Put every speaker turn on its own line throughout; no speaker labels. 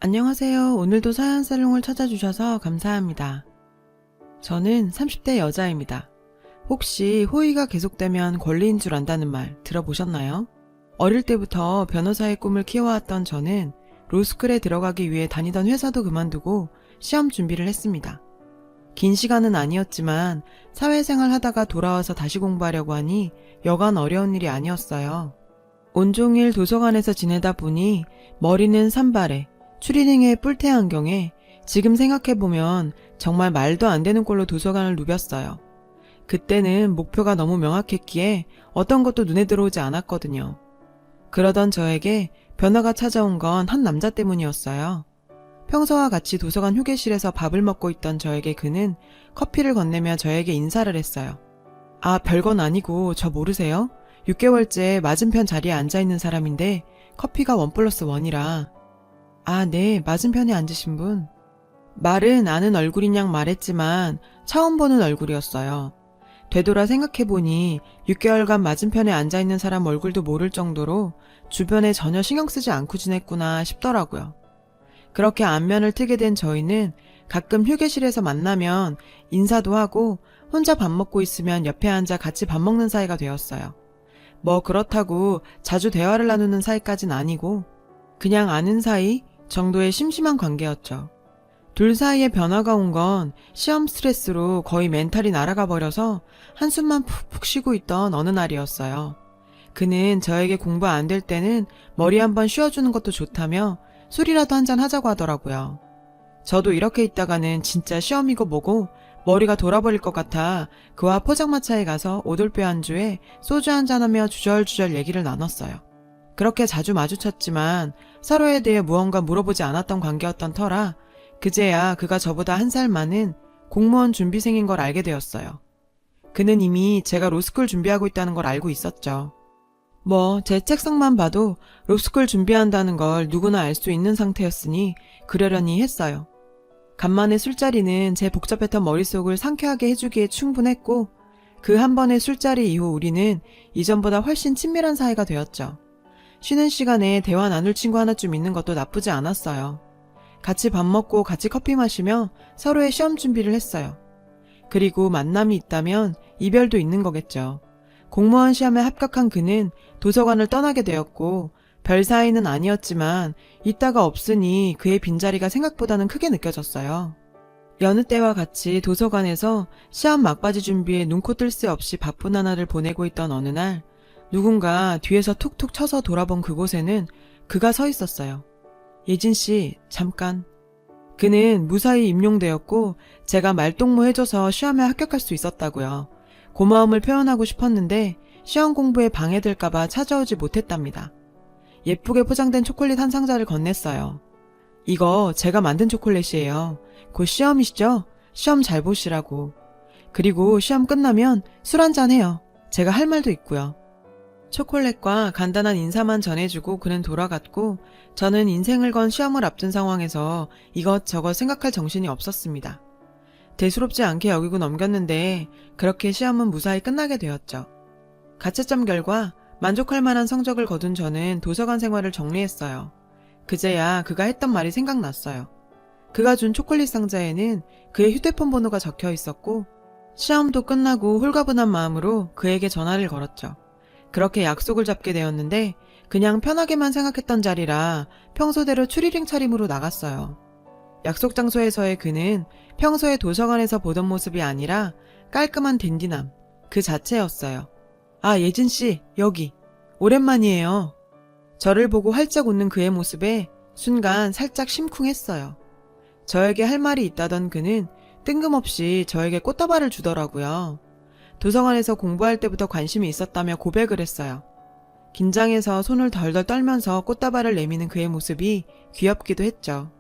안녕하세요. 오늘도 사연살롱을 찾아주셔서 감사합니다. 저는 30대 여자입니다. 혹시 호의가 계속되면 권리인 줄 안다는 말 들어보셨나요? 어릴 때부터 변호사의 꿈을 키워왔던 저는 로스쿨에 들어가기 위해 다니던 회사도 그만두고 시험 준비를 했습니다. 긴 시간은 아니었지만 사회생활 하다가 돌아와서 다시 공부하려고 하니 여간 어려운 일이 아니었어요. 온종일 도서관에서 지내다 보니 머리는 산발에 추리닝에 뿔테 안경에 지금 생각해보면 정말 말도 안 되는 꼴로 도서관을 누볐어요. 그때는 목표가 너무 명확했기에 어떤 것도 눈에 들어오지 않았거든요. 그러던 저에게 변화가 찾아온 건 한 남자 때문이었어요. 평소와 같이 도서관 휴게실에서 밥을 먹고 있던 저에게 그는 커피를 건네며 저에게 인사를 했어요. 아, 별건 아니고 저 모르세요? 6개월째 맞은편 자리에 앉아있는 사람인데 커피가 1+1이라. 아, 네, 맞은편에 앉으신 분. 말은 아는 얼굴인 양 말했지만 처음 보는 얼굴이었어요. 되돌아 생각해보니 6개월간 맞은편에 앉아있는 사람 얼굴도 모를 정도로 주변에 전혀 신경 쓰지 않고 지냈구나 싶더라고요. 그렇게 안면을 트게 된 저희는 가끔 휴게실에서 만나면 인사도 하고 혼자 밥 먹고 있으면 옆에 앉아 같이 밥 먹는 사이가 되었어요. 뭐 그렇다고 자주 대화를 나누는 사이까진 아니고 그냥 아는 사이 정도의 심심한 관계였죠. 둘 사이에 변화가 온 건 시험 스트레스로 거의 멘탈이 날아가 버려서 한숨만 푹푹 쉬고 있던 어느 날이었어요. 그는 저에게 공부 안 될 때는 머리 한번 쉬어주는 것도 좋다며 술이라도 한잔 하자고 하더라고요. 저도 이렇게 있다가는 진짜 시험이고 뭐고 머리가 돌아버릴 것 같아 그와 포장마차에 가서 오돌뼈 안주에 소주 한잔하며 주절주절 얘기를 나눴어요. 그렇게 자주 마주쳤지만 서로에 대해 무언가 물어보지 않았던 관계였던 터라 그제야 그가 저보다 1살 많은 공무원 준비생인 걸 알게 되었어요. 그는 이미 제가 로스쿨 준비하고 있다는 걸 알고 있었죠. 뭐 제 책상만 봐도 로스쿨 준비한다는 걸 누구나 알 수 있는 상태였으니 그러려니 했어요. 간만에 술자리는 제 복잡했던 머릿속을 상쾌하게 해주기에 충분했고 그 한 번의 술자리 이후 우리는 이전보다 훨씬 친밀한 사이가 되었죠. 쉬는 시간에 대화 나눌 친구 하나쯤 있는 것도 나쁘지 않았어요. 같이 밥 먹고 같이 커피 마시며 서로의 시험 준비를 했어요. 그리고 만남이 있다면 이별도 있는 거겠죠. 공무원 시험에 합격한 그는 도서관을 떠나게 되었고 별 사이는 아니었지만 있다가 없으니 그의 빈자리가 생각보다는 크게 느껴졌어요. 여느 때와 같이 도서관에서 시험 막바지 준비에 눈코 뜰 새 없이 바쁜 하나를 보내고 있던 어느 날 누군가 뒤에서 툭툭 쳐서 돌아본 그곳에는 그가 서 있었어요. 예진 씨, 잠깐. 그는 무사히 임용되었고 제가 말동무 해줘서 시험에 합격할 수 있었다고요. 고마움을 표현하고 싶었는데 시험 공부에 방해될까봐 찾아오지 못했답니다. 예쁘게 포장된 초콜릿 한 상자를 건넸어요. 이거 제가 만든 초콜릿이에요. 곧 시험이시죠? 시험 잘 보시라고. 그리고 시험 끝나면 술 한잔 해요. 제가 할 말도 있고요. 초콜릿과 간단한 인사만 전해주고 그는 돌아갔고 저는 인생을 건 시험을 앞둔 상황에서 이것저것 생각할 정신이 없었습니다. 대수롭지 않게 여기고 넘겼는데 그렇게 시험은 무사히 끝나게 되었죠. 가채점 결과 만족할 만한 성적을 거둔 저는 도서관 생활을 정리했어요. 그제야 그가 했던 말이 생각났어요. 그가 준 초콜릿 상자에는 그의 휴대폰 번호가 적혀 있었고 시험도 끝나고 홀가분한 마음으로 그에게 전화를 걸었죠. 그렇게 약속을 잡게 되었는데 그냥 편하게만 생각했던 자리라 평소대로 추리링 차림으로 나갔어요. 약속 장소에서의 그는 평소에 도서관에서 보던 모습이 아니라 깔끔한 댄디남 그 자체였어요. 아, 예진씨, 여기. 오랜만이에요. 저를 보고 활짝 웃는 그의 모습에 순간 살짝 심쿵했어요. 저에게 할 말이 있다던 그는 뜬금없이 저에게 꽃다발을 주더라고요. 도서관에서 공부할 때부터 관심이 있었다며 고백을 했어요. 긴장해서 손을 덜덜 떨면서 꽃다발을 내미는 그의 모습이 귀엽기도 했죠.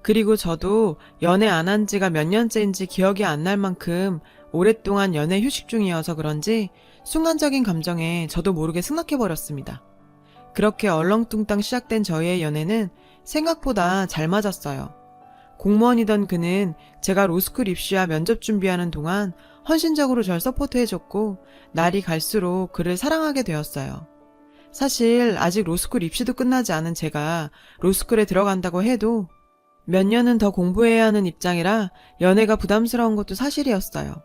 그리고 저도 연애 안 한 지가 몇 년째인지 기억이 안 날 만큼 오랫동안 연애 휴식 중이어서 그런지 순간적인 감정에 저도 모르게 승낙해버렸습니다. 그렇게 얼렁뚱땅 시작된 저희의 연애는 생각보다 잘 맞았어요. 공무원이던 그는 제가 로스쿨 입시와 면접 준비하는 동안 헌신적으로 절 서포트해줬고 날이 갈수록 그를 사랑하게 되었어요. 사실 아직 로스쿨 입시도 끝나지 않은 제가 로스쿨에 들어간다고 해도 몇 년은 더 공부해야 하는 입장이라 연애가 부담스러운 것도 사실이었어요.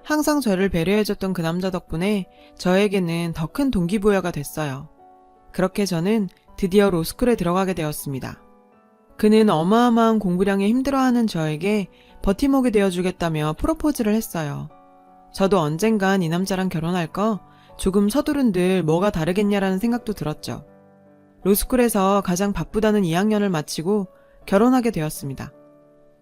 항상 저를 배려해줬던 그 남자 덕분에 저에게는 더 큰 동기부여가 됐어요. 그렇게 저는 드디어 로스쿨에 들어가게 되었습니다. 그는 어마어마한 공부량에 힘들어하는 저에게 버팀목이 되어주겠다며 프로포즈를 했어요. 저도 언젠간 이 남자랑 결혼할 거 조금 서두른들 뭐가 다르겠냐라는 생각도 들었죠. 로스쿨에서 가장 바쁘다는 2학년을 마치고 결혼하게 되었습니다.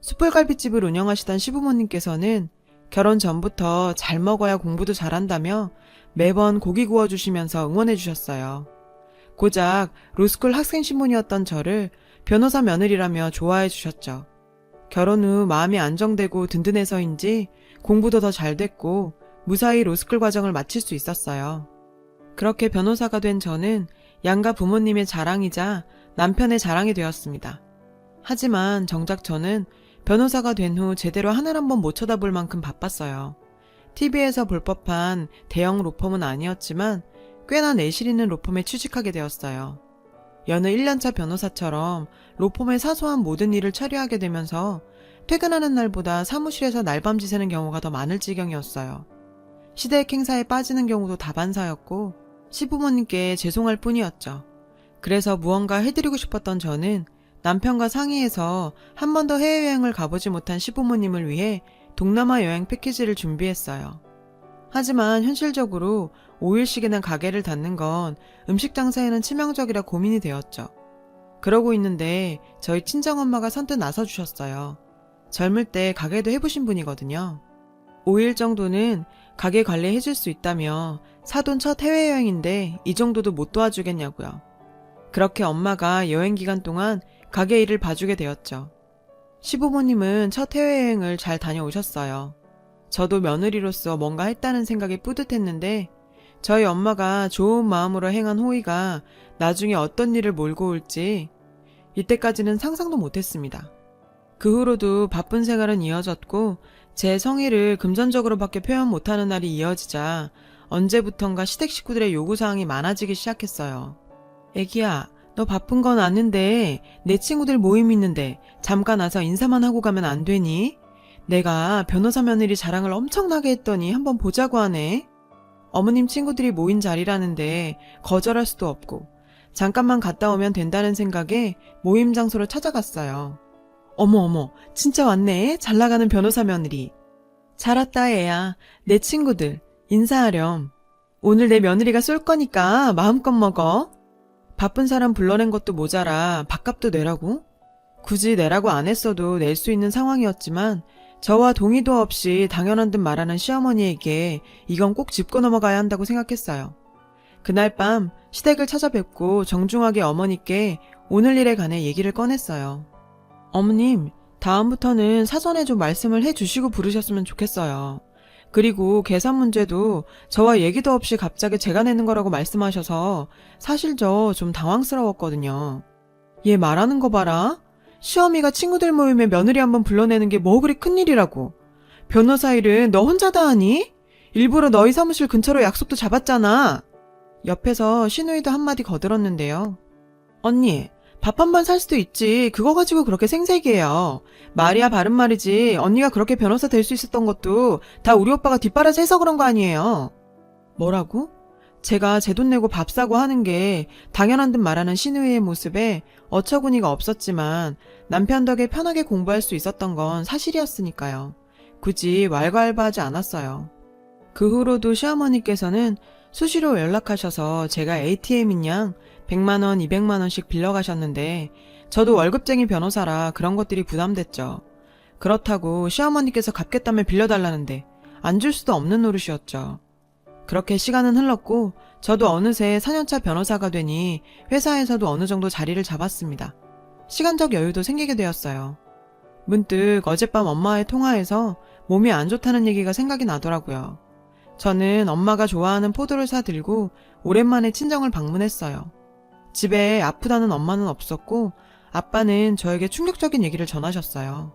숯불갈비집을 운영하시던 시부모님께서는 결혼 전부터 잘 먹어야 공부도 잘한다며 매번 고기 구워주시면서 응원해 주셨어요. 고작 로스쿨 학생 신분이었던 저를 변호사 며느리라며 좋아해 주셨죠. 결혼 후 마음이 안정되고 든든해서인지 공부도 더 잘 됐고 무사히 로스쿨 과정을 마칠 수 있었어요. 그렇게 변호사가 된 저는 양가 부모님의 자랑이자 남편의 자랑이 되었습니다. 하지만 정작 저는 변호사가 된 후 제대로 하늘 한번 못 쳐다볼 만큼 바빴어요. TV에서 볼 법한 대형 로펌은 아니었지만 꽤나 내실 있는 로펌에 취직하게 되었어요. 여느 1년차 변호사처럼 로펌의 사소한 모든 일을 처리하게 되면서 퇴근하는 날보다 사무실에서 날밤 지새는 경우가 더 많을 지경이었어요. 시대의 행사에 빠지는 경우도 다반사였고 시부모님께 죄송할 뿐이었죠. 그래서 무언가 해드리고 싶었던 저는 남편과 상의해서 한 번도 해외여행을 가보지 못한 시부모님을 위해 동남아 여행 패키지를 준비했어요. 하지만 현실적으로 5일씩이나 가게를 닫는 건 음식 장사에는 치명적이라 고민이 되었죠. 그러고 있는데 저희 친정엄마가 선뜻 나서주셨어요. 젊을 때 가게도 해보신 분이거든요. 5일 정도는 가게 관리해줄 수 있다며 사돈 첫 해외여행인데 이 정도도 못 도와주겠냐고요. 그렇게 엄마가 여행 기간 동안 가게 일을 봐주게 되었죠. 시부모님은 첫 해외여행을 잘 다녀오셨어요. 저도 며느리로서 뭔가 했다는 생각이 뿌듯했는데 저희 엄마가 좋은 마음으로 행한 호의가 나중에 어떤 일을 몰고 올지 이때까지는 상상도 못했습니다. 그 후로도 바쁜 생활은 이어졌고 제 성의를 금전적으로밖에 표현 못하는 날이 이어지자 언제부턴가 시댁 식구들의 요구사항이 많아지기 시작했어요. 애기야, 너 바쁜 건 아는데 내 친구들 모임 있는데 잠깐 와서 인사만 하고 가면 안 되니? 내가 변호사 며느리 자랑을 엄청나게 했더니 한번 보자고 하네. 어머님 친구들이 모인 자리라는데 거절할 수도 없고 잠깐만 갔다 오면 된다는 생각에 모임 장소로 찾아갔어요. 어머, 진짜 왔네. 잘 나가는 변호사 며느리. 잘 왔다 애야. 내 친구들 인사하렴. 오늘 내 며느리가 쏠 거니까 마음껏 먹어. 바쁜 사람 불러낸 것도 모자라 밥값도 내라고? 굳이 내라고 안 했어도 낼 수 있는 상황이었지만 저와 동의도 없이 당연한 듯 말하는 시어머니에게 이건 꼭 짚고 넘어가야 한다고 생각했어요. 그날 밤 시댁을 찾아뵙고 정중하게 어머니께 오늘 일에 관해 얘기를 꺼냈어요. 어머님, 다음부터는 사전에 좀 말씀을 해주시고 부르셨으면 좋겠어요. 그리고 계산 문제도 저와 얘기도 없이 갑자기 제가 내는 거라고 말씀하셔서 사실 저 좀 당황스러웠거든요. 얘 말하는 거 봐라. 시어미가 친구들 모임에 며느리 한번 불러내는 게 뭐 그리 큰일이라고. 변호사 일은 너 혼자 다 하니? 일부러 너희 사무실 근처로 약속도 잡았잖아. 옆에서 시누이도 한마디 거들었는데요. 언니, 밥 한 번 살 수도 있지. 그거 가지고 그렇게 생색이에요. 말이야 바른 말이지. 언니가 그렇게 변호사 될 수 있었던 것도 다 우리 오빠가 뒷바라지 해서 그런 거 아니에요. 뭐라고? 제가 제 돈 내고 밥 사고 하는 게 당연한 듯 말하는 시누이의 모습에 어처구니가 없었지만 남편 덕에 편하게 공부할 수 있었던 건 사실이었으니까요. 굳이 왈가왈부하지 않았어요. 그 후로도 시어머니께서는 수시로 연락하셔서 제가 ATM인 양 100만원, 200만원씩 빌려가셨는데 저도 월급쟁이 변호사라 그런 것들이 부담됐죠. 그렇다고 시어머니께서 갚겠다며 빌려달라는데 안 줄 수도 없는 노릇이었죠. 그렇게 시간은 흘렀고 저도 어느새 4년차 변호사가 되니 회사에서도 어느 정도 자리를 잡았습니다. 시간적 여유도 생기게 되었어요. 문득 어젯밤 엄마의 통화에서 몸이 안 좋다는 얘기가 생각이 나더라고요. 저는 엄마가 좋아하는 포도를 사들고 오랜만에 친정을 방문했어요. 집에 아프다는 엄마는 없었고 아빠는 저에게 충격적인 얘기를 전하셨어요.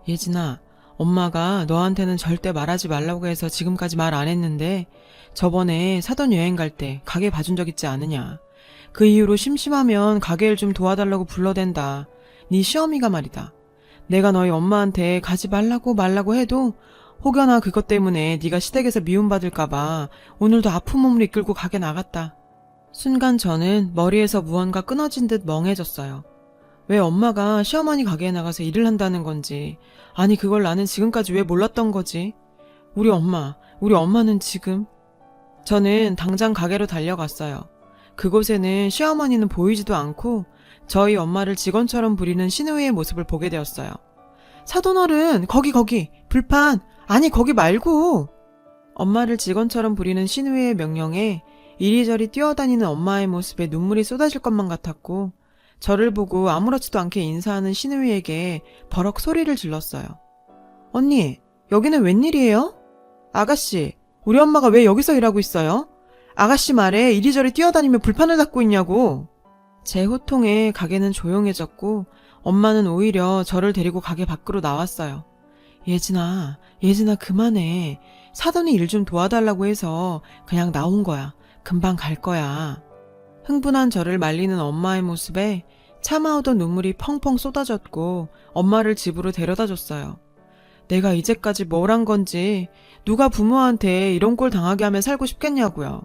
예진아, 엄마가 너한테는 절대 말하지 말라고 해서 지금까지 말 안 했는데 저번에 사돈 여행 갈 때 가게 봐준 적 있지 않으냐. 그 이후로 심심하면 가게일 좀 도와달라고 불러댄다. 네 시어미가 말이다. 내가 너희 엄마한테 가지 말라고 해도 혹여나 그것 때문에 네가 시댁에서 미움받을까봐 오늘도 아픈 몸을 이끌고 가게 나갔다. 순간 저는 머리에서 무언가 끊어진 듯 멍해졌어요. 왜 엄마가 시어머니 가게에 나가서 일을 한다는 건지, 아니 그걸 나는 지금까지 왜 몰랐던 거지? 우리 엄마는 지금... 저는 당장 가게로 달려갔어요. 그곳에는 시어머니는 보이지도 않고 저희 엄마를 직원처럼 부리는 시누이의 모습을 보게 되었어요. 사돈어른, 거기, 불판, 아니 거기 말고! 엄마를 직원처럼 부리는 시누이의 명령에 이리저리 뛰어다니는 엄마의 모습에 눈물이 쏟아질 것만 같았고, 저를 보고 아무렇지도 않게 인사하는 시누이에게 버럭 소리를 질렀어요. 언니, 여기는 웬일이에요? 아가씨, 우리 엄마가 왜 여기서 일하고 있어요? 아가씨 말에 이리저리 뛰어다니며 불판을 닦고 있냐고. 제 호통에 가게는 조용해졌고 엄마는 오히려 저를 데리고 가게 밖으로 나왔어요. 예진아 그만해. 사돈이 일 좀 도와달라고 해서 그냥 나온 거야. 금방 갈 거야. 흥분한 저를 말리는 엄마의 모습에 참아오던 눈물이 펑펑 쏟아졌고 엄마를 집으로 데려다 줬어요. 내가 이제까지 뭘 한 건지, 누가 부모한테 이런 꼴 당하게 하며 살고 싶겠냐고요.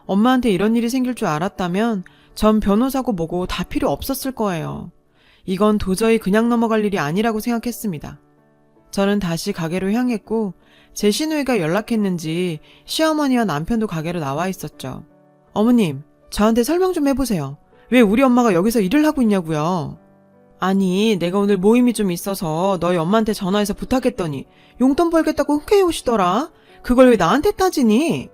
엄마한테 이런 일이 생길 줄 알았다면 전 변호사고 뭐고 다 필요 없었을 거예요. 이건 도저히 그냥 넘어갈 일이 아니라고 생각했습니다. 저는 다시 가게로 향했고 제 시누이가 연락했는지 시어머니와 남편도 가게로 나와 있었죠. 어머님, 저한테 설명 좀 해보세요. 왜 우리 엄마가 여기서 일을 하고 있냐고요. 아니, 내가 오늘 모임이 좀 있어서 너희 엄마한테 전화해서 부탁했더니 용돈 벌겠다고 흔쾌히 오시더라. 그걸 왜 나한테 따지니?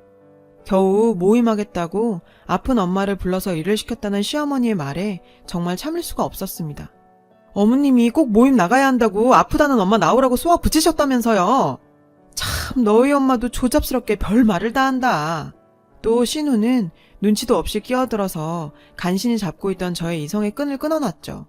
겨우 모임하겠다고 아픈 엄마를 불러서 일을 시켰다는 시어머니의 말에 정말 참을 수가 없었습니다. 어머님이 꼭 모임 나가야 한다고 아프다는 엄마 나오라고 쏘아 붙이셨다면서요. 참, 너희 엄마도 조잡스럽게 별 말을 다 한다. 또 신우는 눈치도 없이 끼어들어서 간신히 잡고 있던 저의 이성의 끈을 끊어놨죠.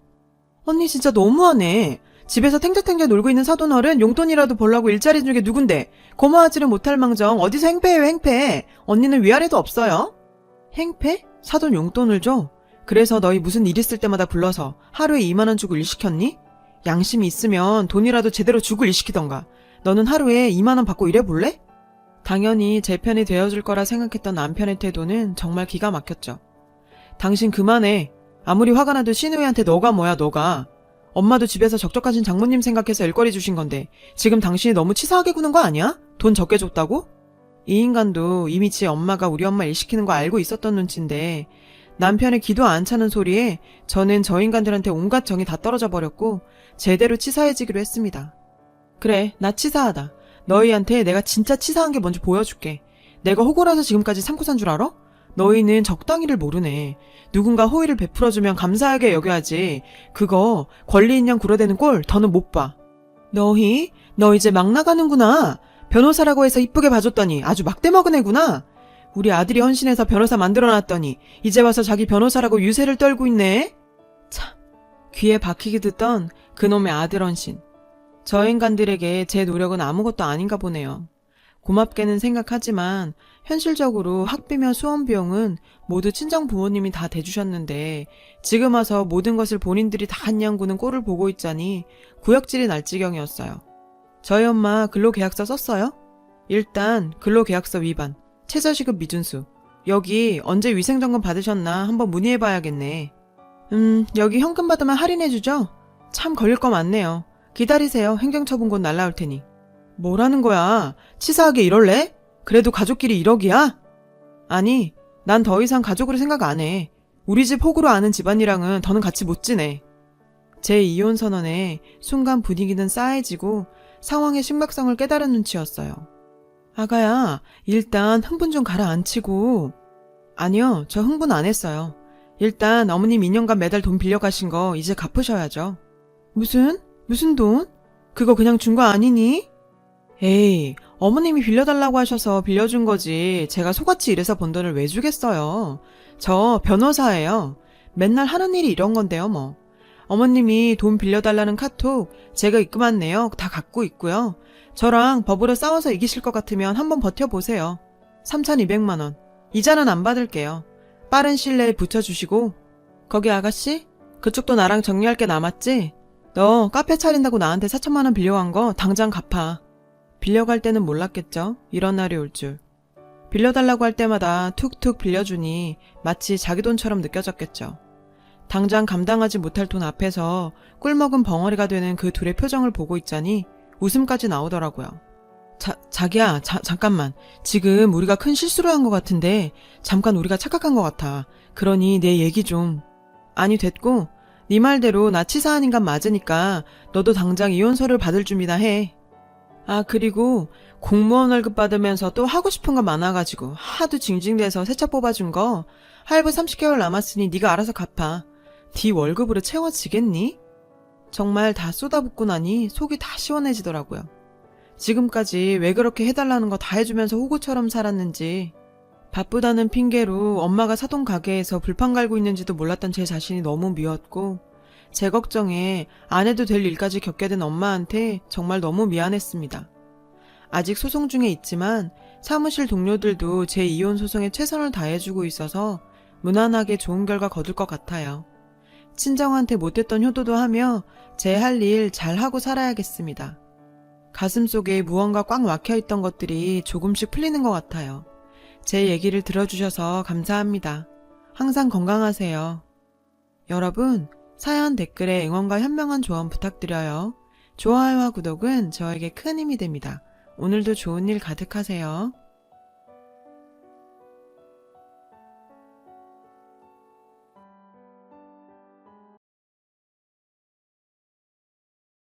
언니 진짜 너무하네. 집에서 탱자탱자 놀고 있는 사돈어른 용돈이라도 벌라고 일자리 중에 누군데 고마워하지를 못할 망정 어디서 행패해요 행패. 언니는 위아래도 없어요. 행패? 사돈 용돈을 줘? 그래서 너희 무슨 일 있을 때마다 불러서 하루에 2만 원 주고 일 시켰니? 양심이 있으면 돈이라도 제대로 주고 일 시키던가. 너는 하루에 2만 원 받고 일해볼래? 당연히 제 편이 되어줄 거라 생각했던 남편의 태도는 정말 기가 막혔죠. 당신 그만해. 아무리 화가 나도 시누이한테 너가 뭐야 너가. 엄마도 집에서 적적하신 장모님 생각해서 일거리 주신 건데 지금 당신이 너무 치사하게 구는 거 아니야? 돈 적게 줬다고? 이 인간도 이미 지 엄마가 우리 엄마 일 시키는 거 알고 있었던 눈치인데 남편의 기도 안 차는 소리에 저는 저 인간들한테 온갖 정이 다 떨어져 버렸고 제대로 치사해지기로 했습니다. 그래, 나 치사하다. 너희한테 내가 진짜 치사한 게 뭔지 보여줄게. 내가 호구라서 지금까지 참고 산 줄 알아? 너희는 적당히를 모르네. 누군가 호의를 베풀어주면 감사하게 여겨야지. 그거 권리 있냐 굴어대는 꼴 더는 못 봐. 너 이제 막 나가는구나. 변호사라고 해서 이쁘게 봐줬더니 아주 막대먹은 애구나. 우리 아들이 헌신해서 변호사 만들어놨더니 이제 와서 자기 변호사라고 유세를 떨고 있네. 참, 귀에 박히게 듣던 그놈의 아들 헌신. 저 인간들에게 제 노력은 아무것도 아닌가 보네요. 고맙게는 생각하지만 현실적으로 학비며 수험 비용은 모두 친정 부모님이 다 대주셨는데 지금 와서 모든 것을 본인들이 다 한양구는 꼴을 보고 있자니 구역질이 날 지경이었어요. 저희 엄마 근로계약서 썼어요? 일단 근로계약서 위반, 최저시급 미준수. 여기 언제 위생점검 받으셨나 한번 문의해봐야겠네. 여기 현금 받으면 할인해주죠? 참 걸릴 거 많네요. 기다리세요. 행정처분 곧 날라올 테니. 뭐라는 거야? 치사하게 이럴래? 그래도 가족끼리 1억이야? 아니, 난 더 이상 가족으로 생각 안 해. 우리 집 호구로 아는 집안이랑은 더는 같이 못 지내. 제 이혼 선언에 순간 분위기는 싸해지고 상황의 심각성을 깨달은 눈치였어요. 아가야, 일단 흥분 좀 가라앉히고. 아니요, 저 흥분 안 했어요. 일단 어머님 2년간 매달 돈 빌려가신 거 이제 갚으셔야죠. 무슨 돈? 그거 그냥 준 거 아니니? 에이, 어머님이 빌려달라고 하셔서 빌려준 거지. 제가 속았지 일해서 번 돈을 왜 주겠어요. 저 변호사예요. 맨날 하는 일이 이런 건데요, 뭐. 어머님이 돈 빌려달라는 카톡 제가 입금한 내역 다 갖고 있고요. 저랑 법으로 싸워서 이기실 것 같으면 한번 버텨보세요. 3,200만 원. 이자는 안 받을게요. 빠른 시일 내에 붙여주시고. 거기 아가씨? 그쪽도 나랑 정리할 게 남았지? 너 카페 차린다고 나한테 4천만 원 빌려간 거 당장 갚아. 빌려갈 때는 몰랐겠죠? 이런 날이 올 줄. 빌려달라고 할 때마다 툭툭 빌려주니 마치 자기 돈처럼 느껴졌겠죠. 당장 감당하지 못할 돈 앞에서 꿀먹은 벙어리가 되는 그 둘의 표정을 보고 있자니 웃음까지 나오더라고요. 자기야, 잠깐만. 지금 우리가 큰 실수를 한 것 같은데 잠깐 우리가 착각한 것 같아. 그러니 내 얘기 좀. 아니 됐고 네 말대로 나 치사한 인간 맞으니까 너도 당장 이혼서를 받을 준비나 해. 아 그리고 공무원 월급 받으면서 또 하고 싶은 거 많아가지고 하도 징징대서 새 차 뽑아준 거 할부 30개월 남았으니 네가 알아서 갚아. 네 월급으로 채워지겠니? 정말 다 쏟아붓고 나니 속이 다 시원해지더라고요. 지금까지 왜 그렇게 해달라는 거 다 해주면서 호구처럼 살았는지, 바쁘다는 핑계로 엄마가 사돈 가게에서 불판 갈고 있는지도 몰랐던 제 자신이 너무 미웠고, 제 걱정에 안 해도 될 일까지 겪게 된 엄마한테 정말 너무 미안했습니다. 아직 소송 중에 있지만 사무실 동료들도 제 이혼 소송에 최선을 다해주고 있어서 무난하게 좋은 결과 거둘 것 같아요. 친정한테 못했던 효도도 하며 제 할 일 잘하고 살아야겠습니다. 가슴속에 무언가 꽉 막혀있던 것들이 조금씩 풀리는 것 같아요. 제 얘기를 들어주셔서 감사합니다. 항상 건강하세요. 여러분, 사연 댓글에 응원과 현명한 조언 부탁드려요. 좋아요와 구독은 저에게 큰 힘이 됩니다. 오늘도 좋은 일 가득하세요.